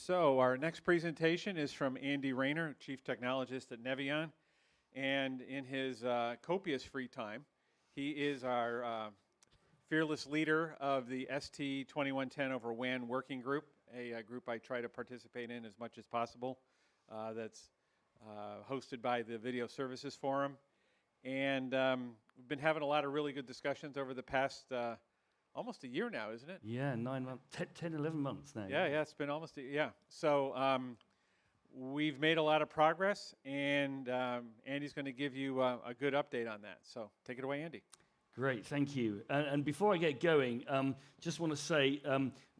So our next presentation is from Andy Rayner, Chief Technologist at Nevion. And in his copious free time, he is our fearless leader of the ST2110 over WAN working group, a group I try to participate in as much as possible. That's hosted by the Video Services Forum. And we've been having a lot of really good discussions over the past almost a year now, isn't it? Yeah, 9 months, 10, 11 months now. Yeah, it's been almost, yeah. So we've made a lot of progress, and Andy's going to give you a good update on that. So take it away, Andy. Great, thank you. And before I get going, just want to say,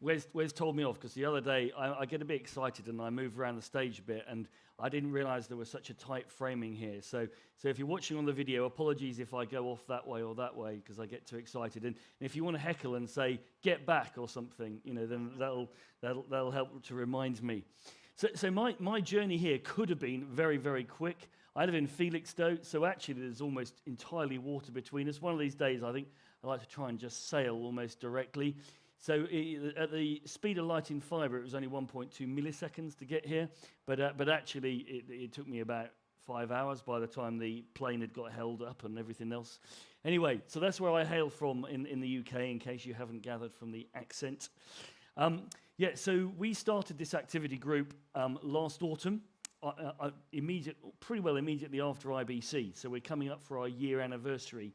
Wes told me off, because the other day I get a bit excited and I move around the stage a bit, and I didn't realize there was such a tight framing here. So if you're watching on the video, apologies if I go off that way or that way, because I get too excited. And if you want to heckle and say, get back or something, you know, then that'll help to remind me. So my journey here could have been very, very quick. I live in Felixstowe, so actually there's almost entirely water between us. One of these days, I think I like to try and just sail almost directly. So at the speed of light in fibre, it was only 1.2 milliseconds to get here, but actually it took me about 5 hours by the time the plane had got held up and everything else. Anyway, so that's where I hail from in the UK, in case you haven't gathered from the accent. Yeah, so we started this activity group last autumn, pretty well immediately after IBC. So we're coming up for our year anniversary.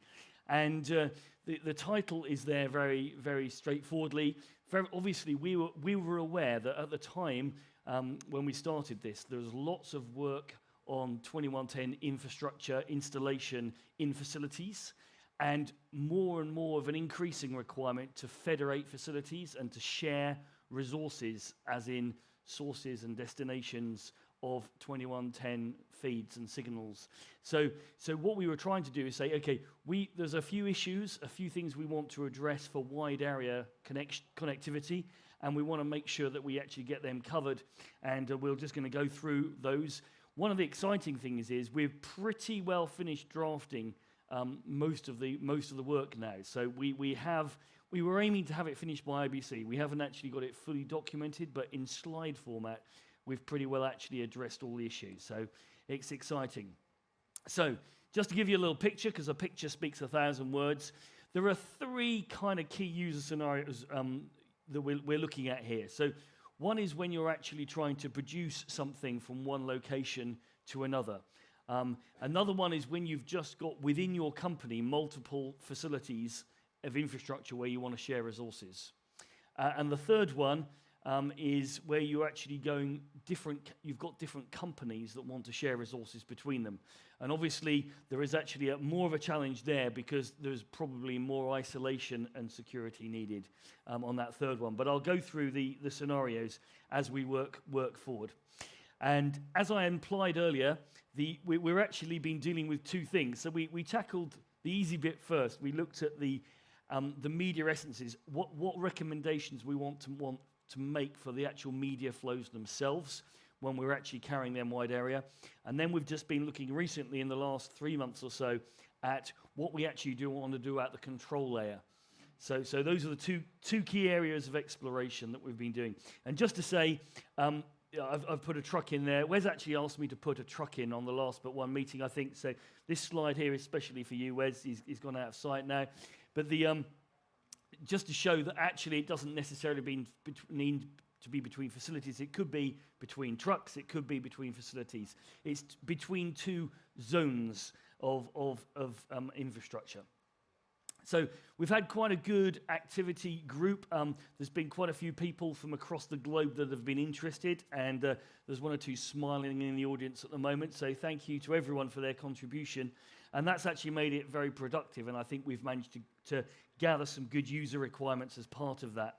And the title is there very, very straightforwardly. Very obviously, we were aware that at the time when we started this, there was lots of work on 2110 infrastructure installation in facilities, and more of an increasing requirement to federate facilities and to share resources, as in sources and destinations of 2110 feeds and signals. So what we were trying to do is say, okay, there's a few issues, a few things we want to address for wide area connectivity, and we want to make sure that we actually get them covered, and we're just going to go through those. One of the exciting things is we've pretty well finished drafting most of the work now. So we were aiming to have it finished by IBC. We haven't actually got it fully documented, but in slide format, we've pretty well actually addressed all the issues. So it's exciting. So just to give you a little picture, because a picture speaks 1,000 words, there are three kind of key user scenarios that we're looking at here. So one is when you're actually trying to produce something from one location to another. Another one is when you've just got within your company multiple facilities of infrastructure where you want to share resources. And the third one is where you're actually going you've got different companies that want to share resources between them. And obviously, there is actually more of a challenge there, because there's probably more isolation and security needed on that third one. But I'll go through the scenarios as we work forward. And as I implied earlier, we're actually been dealing with two things. So we tackled the easy bit first. We looked at the media essences, what recommendations we want to make for the actual media flows themselves when we're actually carrying them wide area. And then we've just been looking recently in the last 3 months or so at what we actually want to do at the control layer. So those are the two key areas of exploration that we've been doing. And just to say, I've put a truck in there. Wes actually asked me to put a truck in on the last but one meeting, I think. So this slide here is especially for you, Wes. He's gone out of sight now. But just to show that actually it doesn't necessarily need to be between facilities. It could be between trucks. It could be between facilities. It's between two zones of infrastructure. So we've had quite a good activity group. There's been quite a few people from across the globe that have been interested, and there's one or two smiling in the audience at the moment. So thank you to everyone for their contribution. And that's actually made it very productive, and I think we've managed to gather some good user requirements as part of that.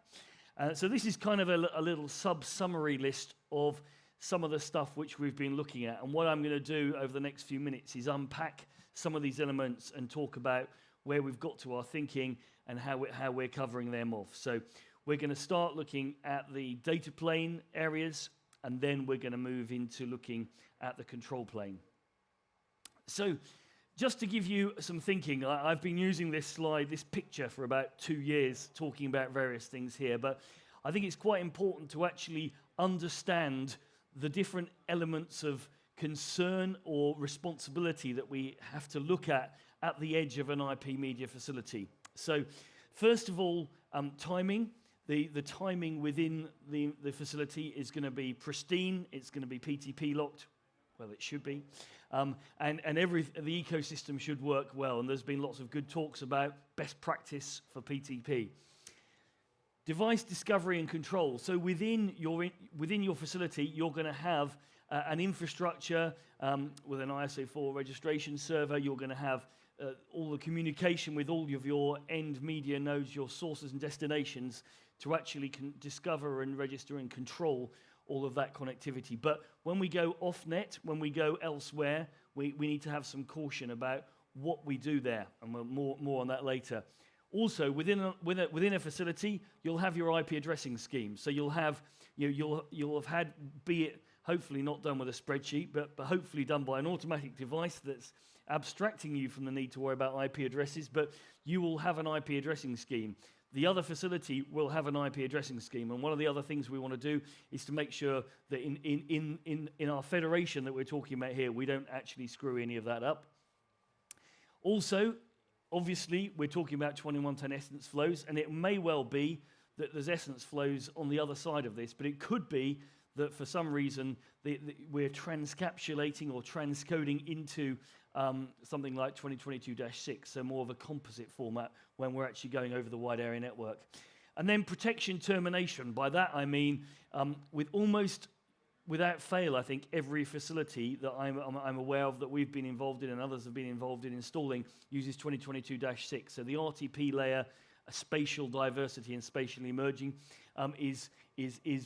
So this is kind of a little sub-summary list of some of the stuff which we've been looking at. And what I'm going to do over the next few minutes is unpack some of these elements and talk about where we've got to our thinking and how we're covering them off. So we're going to start looking at the data plane areas, and then we're going to move into looking at the control plane. So just to give you some thinking, I've been using this picture for about 2 years, talking about various things here, but I think it's quite important to actually understand the different elements of concern or responsibility that we have to look at the edge of an IP media facility. So first of all, timing. The timing within the facility is going to be pristine. It's going to be PTP locked. Well, it should be. And the ecosystem should work well. And there's been lots of good talks about best practice for PTP. Device discovery and control. So within your facility, you're going to have an infrastructure with an ISO4 registration server. You're going to have all the communication with all of your end media nodes, your sources and destinations, to actually discover and register and control all of that connectivity. But when we go off-net, when we go elsewhere, we need to have some caution about what we do there, and more on that later. Also, within a facility, you'll have your IP addressing scheme. So you'll have had, be it hopefully not done with a spreadsheet, but hopefully done by an automatic device that's abstracting you from the need to worry about IP addresses, but you will have an IP addressing scheme. The other facility will have an IP addressing scheme, and one of the other things we want to do is to make sure that in our federation that we're talking about here, we don't actually screw any of that up. Also, obviously, we're talking about 2110 essence flows, and it may well be that there's essence flows on the other side of this, but it could be that for some reason we're transcapsulating or transcoding into something like 2022-6, so more of a composite format when we're actually going over the wide area network. And then protection termination. By that I mean with almost without fail, I think every facility that I'm aware of that we've been involved in and others have been involved in installing uses 2022-6. So the RTP layer, spatial diversity and spatially emerging, is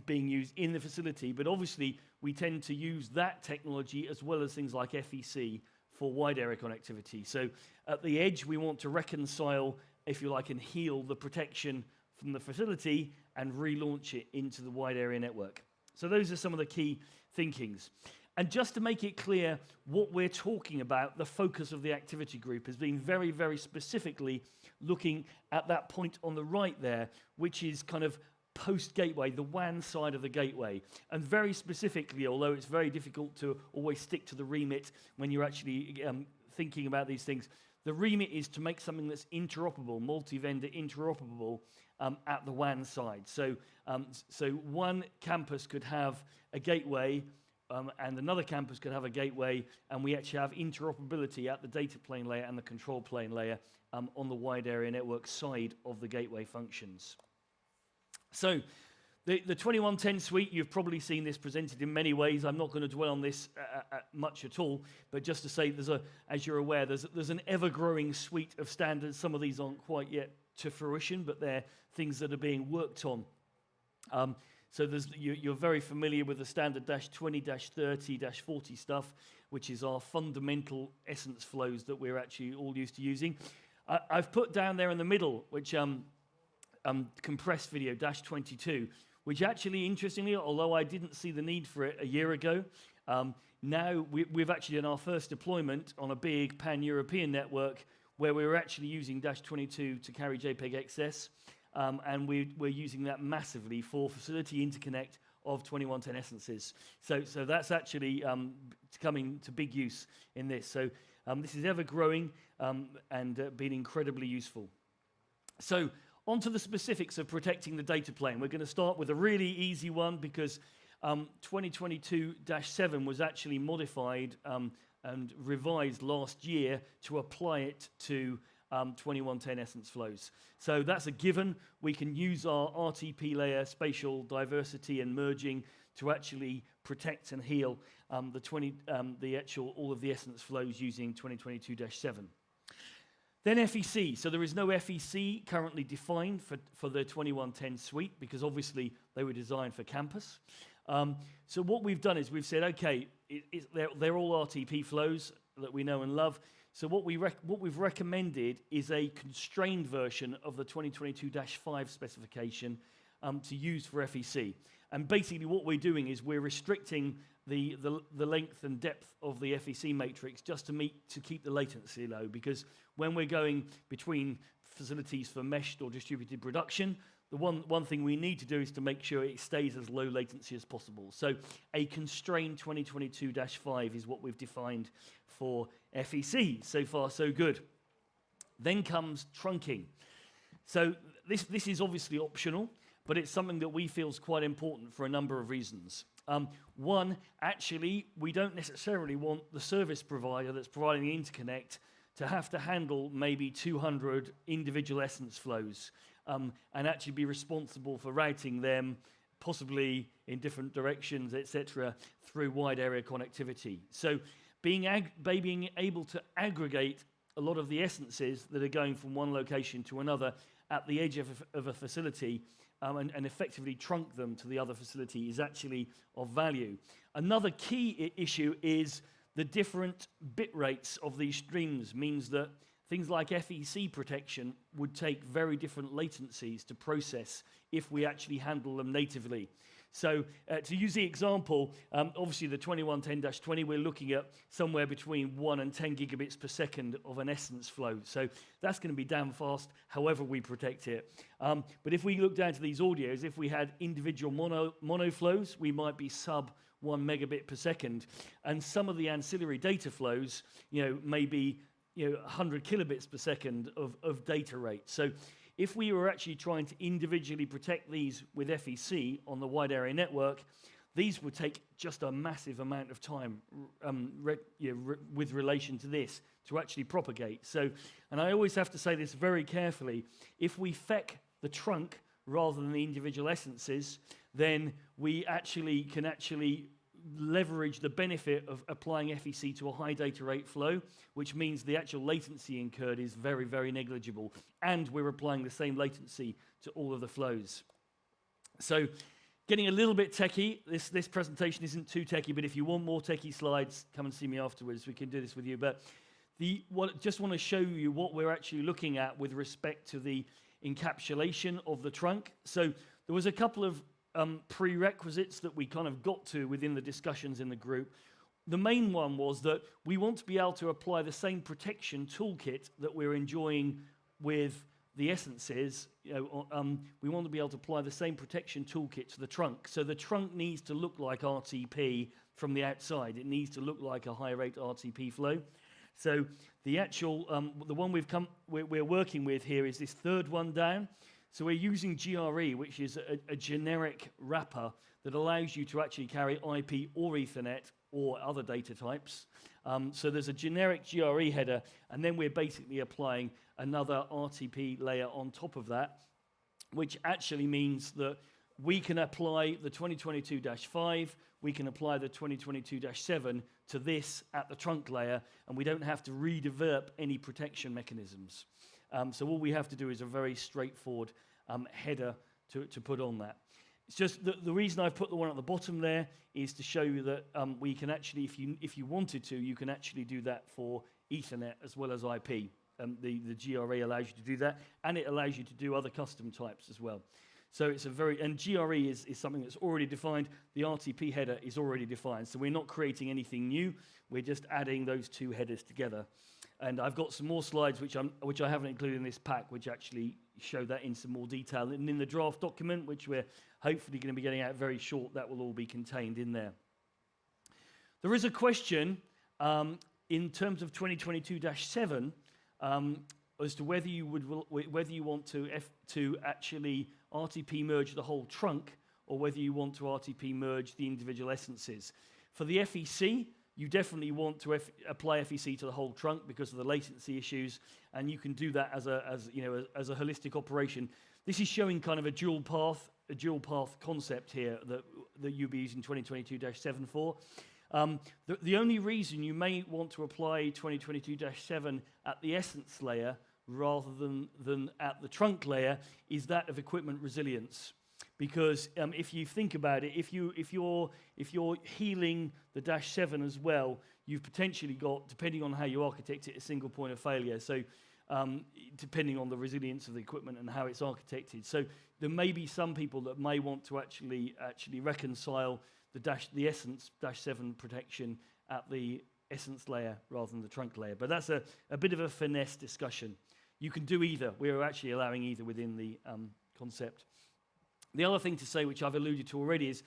being used in the facility. But obviously, we tend to use that technology as well as things like FEC for wide area connectivity. So at the edge, we want to reconcile, if you like, and heal the protection from the facility and relaunch it into the wide area network. So those are some of the key thinkings. And just to make it clear what we're talking about, the focus of the activity group has been very, very specifically looking at that point on the right there, which is kind of post-gateway, the WAN side of the gateway. And very specifically, although it's very difficult to always stick to the remit when you're actually thinking about these things, the remit is to make something that's interoperable, multi-vendor interoperable at the WAN side. So one campus could have a gateway and another campus could have a gateway, and we actually have interoperability at the data plane layer and the control plane layer on the wide area network side of the gateway functions. So the 2110 suite, you've probably seen this presented in many ways. I'm not going to dwell on this much at all, but just to say, as you're aware, there's an ever-growing suite of standards. Some of these aren't quite yet to fruition, but they're things that are being worked on. So you're very familiar with the standard -20, -30, -40 stuff, which is our fundamental essence flows that we're actually all used to using. I've put down there in the middle, which compressed video -22, which actually, interestingly, although I didn't see the need for it a year ago, now we've actually done our first deployment on a big pan-European network where we were actually using -22 to carry JPEG XS, and we're using that massively for facility interconnect of 2110 essences. So that's actually coming to big use in this. So this is ever growing and being incredibly useful. So on to the specifics of protecting the data plane. We're going to start with a really easy one because 2022-7 was actually modified and revised last year to apply it to 2110 essence flows. So that's a given. We can use our RTP layer, spatial diversity and merging to actually protect and heal all of the essence flows using 2022-7. Then FEC. So there is no FEC currently defined for the 2110 suite because obviously they were designed for campus. So what we've done is we've said, okay, they're all RTP flows that we know and love. So what we've recommended is a constrained version of the 2022-5 specification to use for FEC. And basically what we're doing is we're restricting the length and depth of the FEC matrix just to keep the latency low, because when we're going between facilities for meshed or distributed production, the one thing we need to do is to make sure it stays as low latency as possible. So a constrained 2022-5 is what we've defined for FEC. So far, so good. Then comes trunking. So this is obviously optional, but it's something that we feel is quite important for a number of reasons. One, actually, we don't necessarily want the service provider that's providing the interconnect to have to handle maybe 200 individual essence flows and actually be responsible for routing them, possibly in different directions, etc., through wide area connectivity. So being able to aggregate a lot of the essences that are going from one location to another at the edge of a facility and effectively trunk them to the other facility is actually of value. Another key issue is the different bit rates of these streams means that things like FEC protection would take very different latencies to process if we actually handle them natively. So to use the example, obviously the 2110-20, we're looking at somewhere between 1 and 10 gigabits per second of an essence flow. So that's going to be damn fast, however we protect it. But if we look down to these audios, if we had individual mono flows, we might be sub 1 megabit per second. And some of the ancillary data flows, may be 100 kilobits per second of data rate. So if we were actually trying to individually protect these with FEC on the wide area network, these would take just a massive amount of time with relation to this to actually propagate. So, and I always have to say this very carefully, if we FEC the trunk rather than the individual essences, then we can leverage the benefit of applying FEC to a high data rate flow, which means the actual latency incurred is very, very negligible, and we're applying the same latency to all of the flows. So getting a little bit techie, this presentation isn't too techie, but if you want more techie slides, come and see me afterwards, we can do this with you. But just want to show you what we're actually looking at with respect to the encapsulation of the trunk. So there was a couple of prerequisites that we kind of got to within the discussions in the group. The main one was that we want to be able to apply the same protection toolkit that we're enjoying with the essences. We want to be able to apply the same protection toolkit to the trunk. So the trunk needs to look like RTP from the outside. It needs to look like a high rate RTP flow. So the actual, the one we're working with here is this third one down. So we're using GRE, which is a generic wrapper that allows you to actually carry IP or Ethernet or other data types. So there's a generic GRE header, and then we're basically applying another RTP layer on top of that, which actually means that we can apply the 2022-5, we can apply the 2022-7 to this at the trunk layer, and we don't have to redevelop any protection mechanisms. So all we have to do is a very straightforward header to put on that. It's just the reason I've put the one at the bottom there is to show you that we can actually, if you wanted to, you can actually do that for Ethernet as well as IP. The GRE allows you to do that, and it allows you to do other custom types as well. So it's and GRE is something that's already defined. The RTP header is already defined. So we're not creating anything new. We're just adding those two headers together. And I've got some more slides which I haven't included in this pack, which actually show that in some more detail. And in the draft document, which we're hopefully going to be getting out very short, that will all be contained in there. There is a question in terms of 2022-7 as to whether you want to actually RTP merge the whole trunk, or whether you want to RTP merge the individual essences. For the FEC, you definitely want to apply FEC to the whole trunk because of the latency issues, and you can do that as a holistic operation. This is showing kind of a dual path concept here that you'll be using 2022-7 for. The only reason you may want to apply 2022-7 at the essence layer rather than at the trunk layer is that of equipment resilience. Because if you think about it, if you're healing the -7 as well, you've potentially got, depending on how you architect it, a single point of failure. So depending on the resilience of the equipment and how it's architected. So there may be some people that may want to actually reconcile the essence -7 protection at the essence layer rather than the trunk layer. But that's a bit of a finesse discussion you can do either. We're actually allowing either within the concept. The other thing to say, which I've alluded to already, is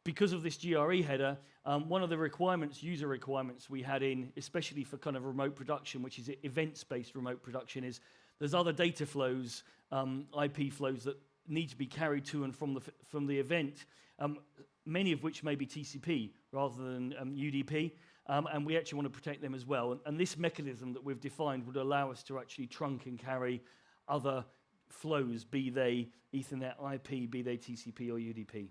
because of this GRE header, one of the requirements, user requirements we had in, especially for kind of remote production, which is events-based remote production, is there's other data flows, IP flows that need to be carried to and from the event, many of which may be TCP rather than UDP, and we actually want to protect them as well. And this mechanism that we've defined would allow us to actually trunk and carry other flows, be they Ethernet IP, be they TCP or UDP.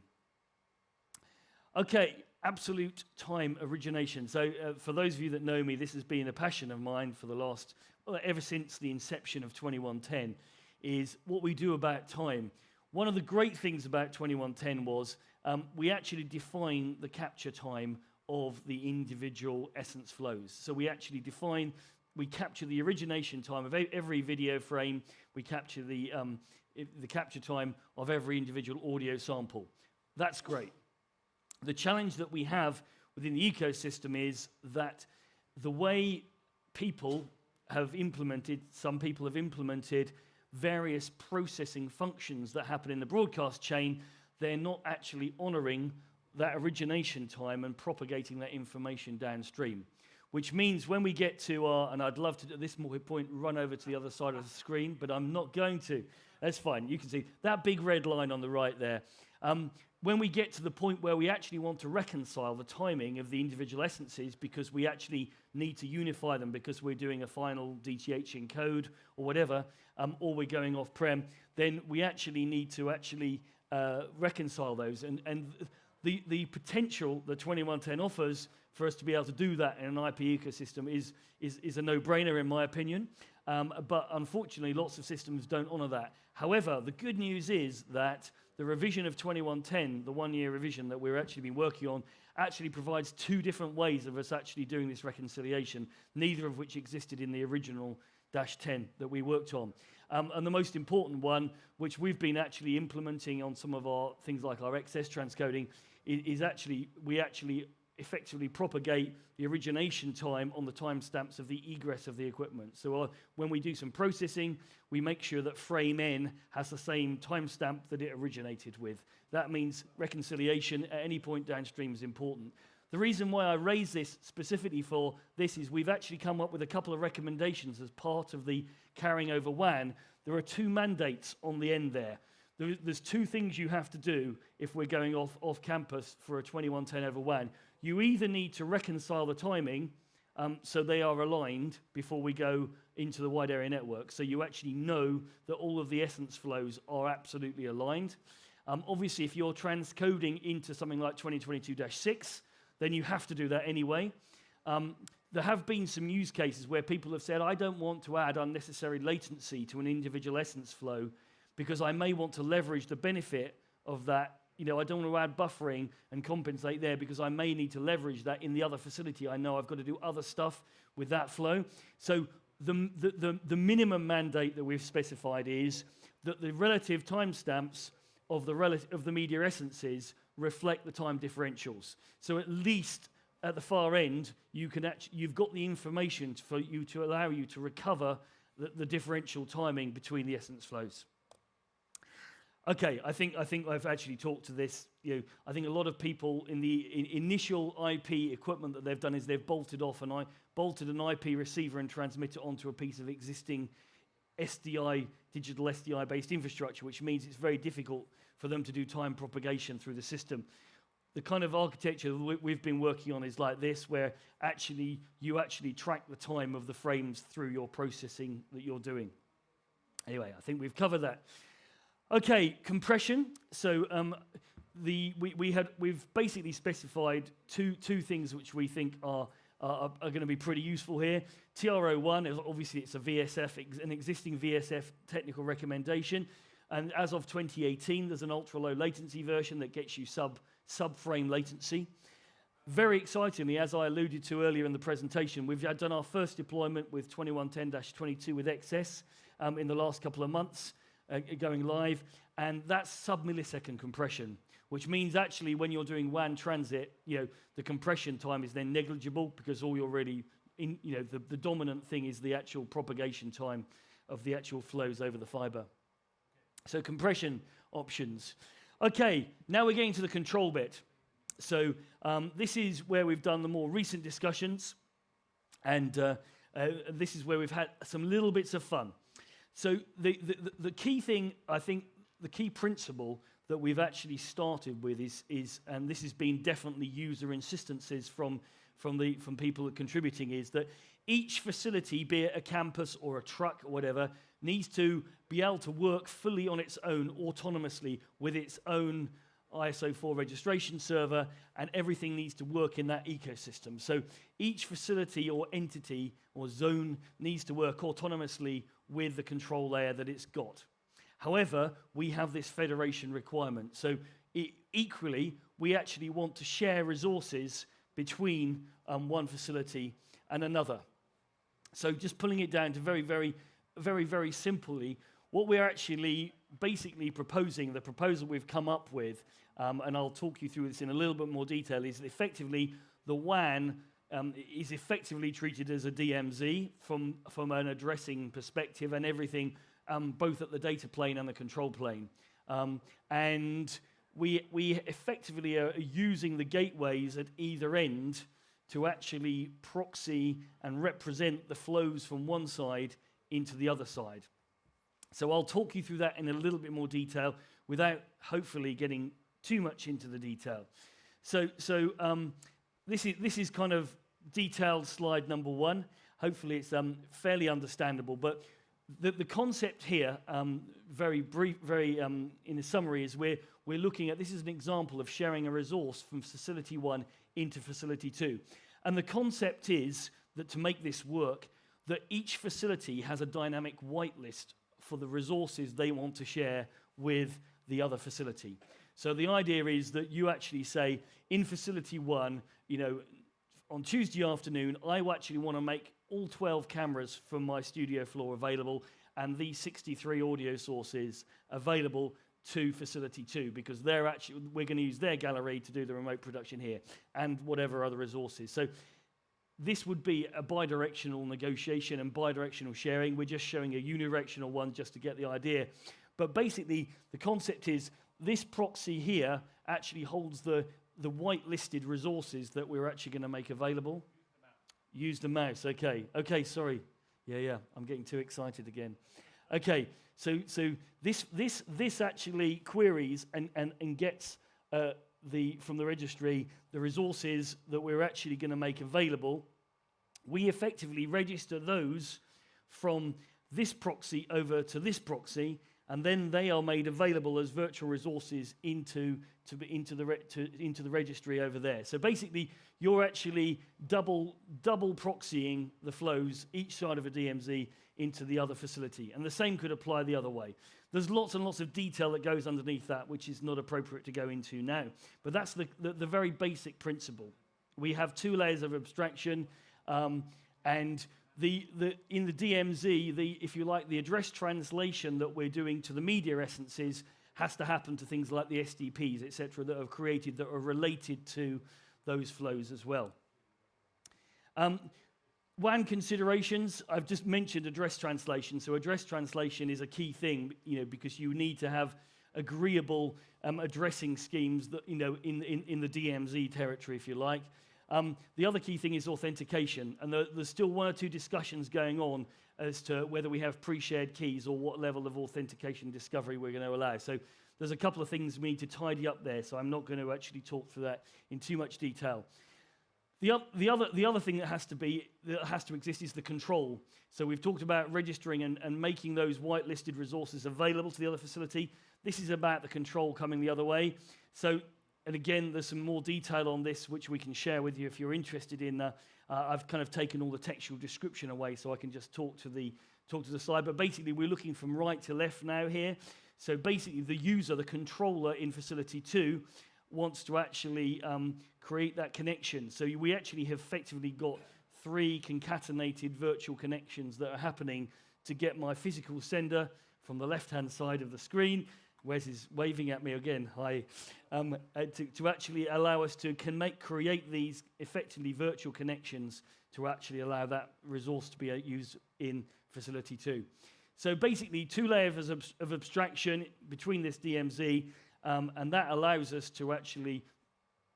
Okay, absolute time origination. So for those of you that know me, this has been a passion of mine for the last, well, ever since the inception of 2110, is what we do about time. One of the great things about 2110 was we actually define the capture time of the individual essence flows. So we actually capture the origination time of every video frame, we capture the capture time of every individual audio sample. That's great. The challenge that we have within the ecosystem is that the way people have implemented, some people have implemented various processing functions that happen in the broadcast chain, they're not actually honoring that origination time and propagating that information downstream. Which means when we get to our, and I'd love to at this point run over to the other side of the screen, but I'm not going to. That's fine. You can see that big red line on the right there. When we get to the point where we actually want to reconcile the timing of the individual essences because we actually need to unify them because we're doing a final DTH encode or whatever, or we're going off-prem, then we actually need to actually reconcile those. And the potential that 2110 offers for us to be able to do that in an IP ecosystem is a no-brainer in my opinion. But unfortunately, lots of systems don't honor that. However, the good news is that the revision of 2110, the one-year revision that we're actually been working on, actually provides two different ways of us actually doing this reconciliation, neither of which existed in the original -10 that we worked on. And the most important one, which we've been actually implementing on some of our things like our XS transcoding, is actually, we actually effectively propagate the origination time on the timestamps of the egress of the equipment. So when we do some processing, we make sure that frame N has the same timestamp that it originated with. That means reconciliation at any point downstream is important. The reason why I raise this specifically for this is we've actually come up with a couple of recommendations as part of the carrying over WAN. There are two mandates on the end there. There's two things you have to do if we're going off campus for a 2110 over WAN. You either need to reconcile the timing so they are aligned before we go into the wide area network. So you actually know that all of the essence flows are absolutely aligned. Obviously, if you're transcoding into something like 2022-6, then you have to do that anyway. There have been some use cases where people have said, I don't want to add unnecessary latency to an individual essence flow because I may want to leverage the benefit of that. You know, I don't want to add buffering and compensate there because I may need to leverage that in the other facility. I know I've got to do other stuff with that flow. So the minimum mandate that we've specified is that the relative timestamps of the media essences reflect the time differentials. So at least at the far end, you've got the information for you to allow you to recover the differential timing between the essence flows. Okay, I think I've actually talked to this. You know, I think a lot of people in the initial IP equipment that they've done is they've bolted an IP receiver and transmitter onto a piece of existing SDI, digital SDI-based infrastructure, which means it's very difficult for them to do time propagation through the system. The kind of architecture we've been working on is like this, where you actually track the time of the frames through your processing that you're doing. Anyway, I think we've covered that. Okay, compression. So we've basically specified two things which we think are going to be pretty useful here. TRO1 is obviously it's a VSF, an existing VSF technical recommendation, and as of 2018, there's an ultra low latency version that gets you sub-frame latency. Very excitingly, as I alluded to earlier in the presentation, we've done our first deployment with 2110-22 with XS in the last couple of months. Going live, and that's sub-millisecond compression, which means actually when you're doing WAN transit, you know, the compression time is then negligible because all you're really in, you know, the dominant thing is the actual propagation time of the actual flows over the fiber. So compression options. Okay, now we're getting to the control bit. So this is where we've done the more recent discussions, and this is where we've had some little bits of fun. So the key thing, I think, the key principle that we've actually started with is and this has been definitely user insistences from people contributing, is that each facility, be it a campus or a truck or whatever, needs to be able to work fully on its own autonomously with its own ISO 4 registration server, and everything needs to work in that ecosystem. So each facility or entity or zone needs to work autonomously with the control layer that it's got. However, we have this federation requirement. So equally, we actually want to share resources between one facility and another. So just pulling it down to very simply, what we're actually basically proposing, the proposal we've come up with, and I'll talk you through this in a little bit more detail, is effectively the WAN is effectively treated as a DMZ from an addressing perspective, and everything both at the data plane and the control plane. And we effectively are using the gateways at either end to actually proxy and represent the flows from one side into the other side. So I'll talk you through that in a little bit more detail without hopefully getting too much into the detail. So this is kind of detailed slide number 1. Hopefully it's fairly understandable, but the concept here, very brief, in a summary, is we're looking at, this is an example of sharing a resource from facility 1 into facility 2. And the concept is that to make this work, that each facility has a dynamic whitelist for the resources they want to share with the other facility. So the idea is that you actually say, in facility 1, on Tuesday afternoon, I actually want to make all 12 cameras from my studio floor available, and these 63 audio sources available to facility 2, because we're going to use their gallery to do the remote production here, and whatever other resources. So this would be a bidirectional negotiation and bidirectional sharing. We're just showing a unidirectional one just to get the idea. But basically, the concept is this proxy here actually holds the whitelisted resources that we're actually going to make available. Use the mouse. Okay, sorry. Yeah, I'm getting too excited again. Okay, so this actually queries and gets from the registry the resources that we're actually going to make available. We effectively register those from this proxy over to this proxy, and then they are made available as virtual resources into the registry over there. So basically, you're actually double proxying the flows each side of a DMZ into the other facility, and the same could apply the other way. There's lots and lots of detail that goes underneath that, which is not appropriate to go into now. But that's the very basic principle. We have 2 layers of abstraction, and in the DMZ, if you like, the address translation that we're doing to the media essences has to happen to things like the SDPs, etc., that are created that are related to those flows as well. WAN considerations, I've just mentioned address translation. So address translation is a key thing, because you need to have agreeable addressing schemes that, in the DMZ territory, if you like. The other key thing is authentication, and there's still 1 or 2 discussions going on as to whether we have pre-shared keys or what level of authentication discovery we're going to allow. So there's a couple of things we need to tidy up there, so I'm not going to actually talk through that in too much detail. The other thing that has to exist is the control. So we've talked about registering and making those whitelisted resources available to the other facility. This is about the control coming the other way. So, and again, there's some more detail on this which we can share with you if you're interested in. I've kind of taken all the textual description away so I can just talk to the slide. But basically, we're looking from right to left now here. So basically, the user, the controller in facility 2, wants to actually create that connection. So we actually have effectively got 3 concatenated virtual connections that are happening to get my physical sender from the left-hand side of the screen. Wes is waving at me again, hi. To actually allow us to create these effectively virtual connections to actually allow that resource to be used in facility 2. So basically, 2 layers of abstraction between this DMZ, and that allows us to actually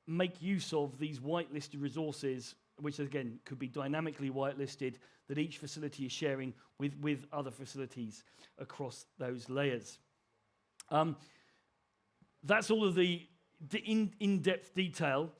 make use of these whitelisted resources, which again could be dynamically whitelisted, that each facility is sharing with other facilities across those layers. That's all of the in-depth detail.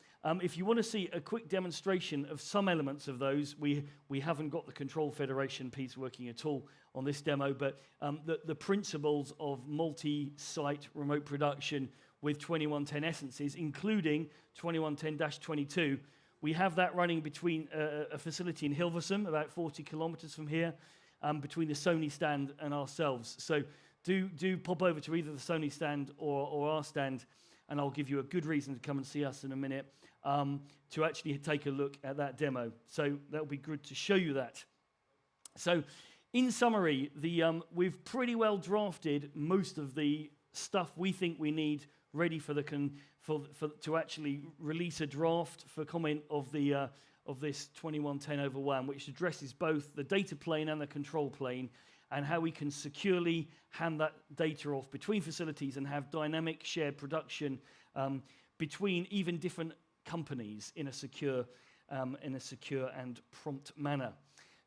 If you want to see a quick demonstration of some elements of those, we haven't got the control federation piece working at all on this demo, but the principles of multi-site remote production with 2110 essences, including 2110-22. We have that running between a facility in Hilversum, about 40 kilometers from here, between the Sony stand and ourselves. So do pop over to either the Sony stand or our stand, and I'll give you a good reason to come and see us in a minute, to actually take a look at that demo. So that'll be good to show you that. So in summary, we've pretty well drafted most of the stuff we think we need ready for to actually release a draft for comment of this 2110/WAN, which addresses both the data plane and the control plane, and how we can securely hand that data off between facilities and have dynamic shared production between even different companies in a secure and prompt manner.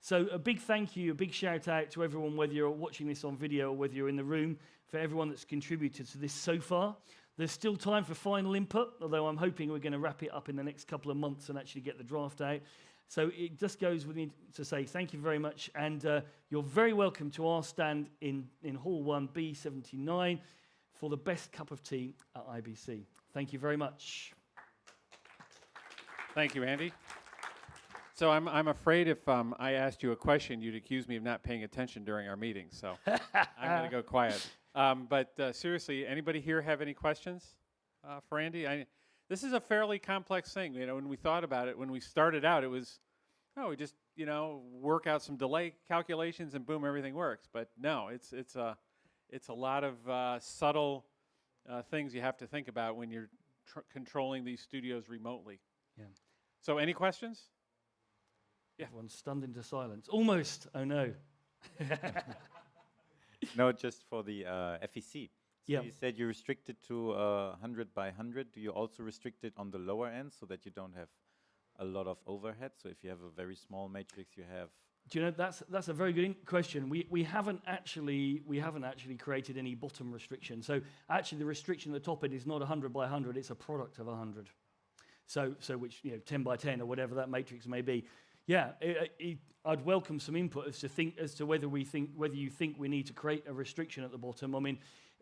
So a big thank you, a big shout out to everyone, whether you're watching this on video or whether you're in the room, for everyone that's contributed to this so far. There's still time for final input, although I'm hoping we're going to wrap it up in the next couple of months and actually get the draft out. So it just goes with me to say thank you very much, and you're very welcome to our stand in Hall 1, B79, for the best cup of tea at IBC. Thank you very much. Thank you, Andy. So I'm afraid if I asked you a question, you'd accuse me of not paying attention during our meeting. So I'm going to go quiet. But seriously, anybody here have any questions for Andy? This is a fairly complex thing. You know, when we thought about it, when we started out, it was, we just work out some delay calculations and boom, everything works. But no, it's a lot of subtle things you have to think about when you're controlling these studios remotely. Yeah. So any questions? Yeah. Everyone's stunned into silence. Almost. Oh no. No, just for the FEC. So Yeah. you said you restricted to 100 by 100. Do you also restrict it on the lower end so that you don't have a lot of overhead? So if you have a very small matrix, you have. Do you know, that's a very good question. We haven't actually created any bottom restriction. So actually, the restriction at the top end is not 100 by 100. It's a product of 100. So which 10 by 10 or whatever that matrix may be. Yeah, I'd welcome some input as to whether you think we need to create a restriction at the bottom. I mean,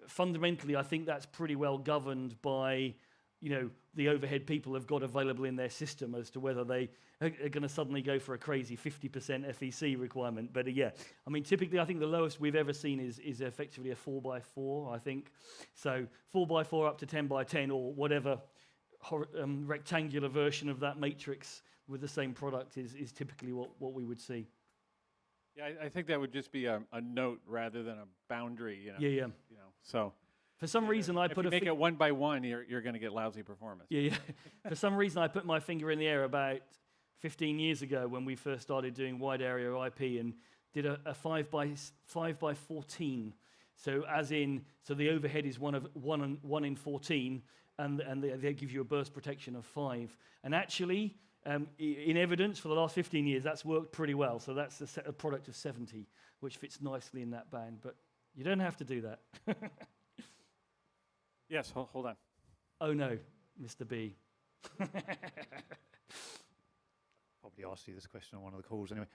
fundamentally, I think that's pretty well governed by the overhead people have got available in their system as to whether they are going to suddenly go for a crazy 50% FEC requirement. But yeah, I mean, typically, I think the lowest we've ever seen is effectively a 4 by 4. I think so. 4 by 4 up to 10 by 10 or whatever rectangular version of that matrix with the same product is typically what we would see. Yeah, I think that would just be a note rather than a boundary. Yeah. So for some reason, I put if you make it 1 by 1, you're going to get lousy performance. Yeah. For some reason, I put my finger in the air about 15 years ago when we first started doing wide area IP and did a 5 by 14. So the overhead is one in 14, and they give you a burst protection of 5. And actually, in evidence for the last 15 years, that's worked pretty well. So that's a product of 70, which fits nicely in that band. But you don't have to do that. Yes, hold on. Oh no, Mr. B. Probably asked you this question on one of the calls anyway.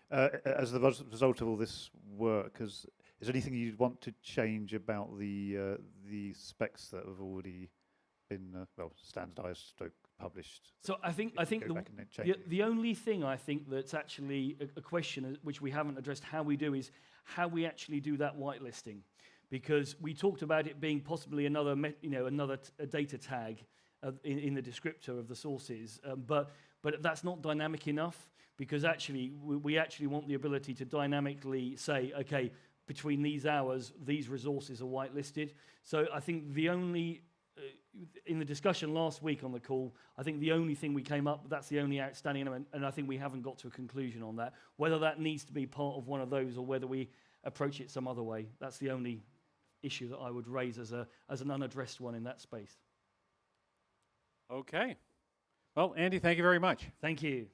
As the result of all this work, is there anything you'd want to change about the specs that have already been standardized, published? So I think the only thing I think that's actually a question which we haven't addressed how we do is how we actually do that whitelisting, because we talked about it being possibly another data tag in the descriptor of the sources, but that's not dynamic enough, because actually we actually want the ability to dynamically say, okay, between these hours these resources are whitelisted. So I think the only in the discussion last week on the call, I think the only thing we came up with, that's the only outstanding element, and I think we haven't got to a conclusion on that. Whether that needs to be part of one of those or whether we approach it some other way. That's the only issue that I would raise as an unaddressed one in that space. Okay. Well, Andy, thank you very much. Thank you.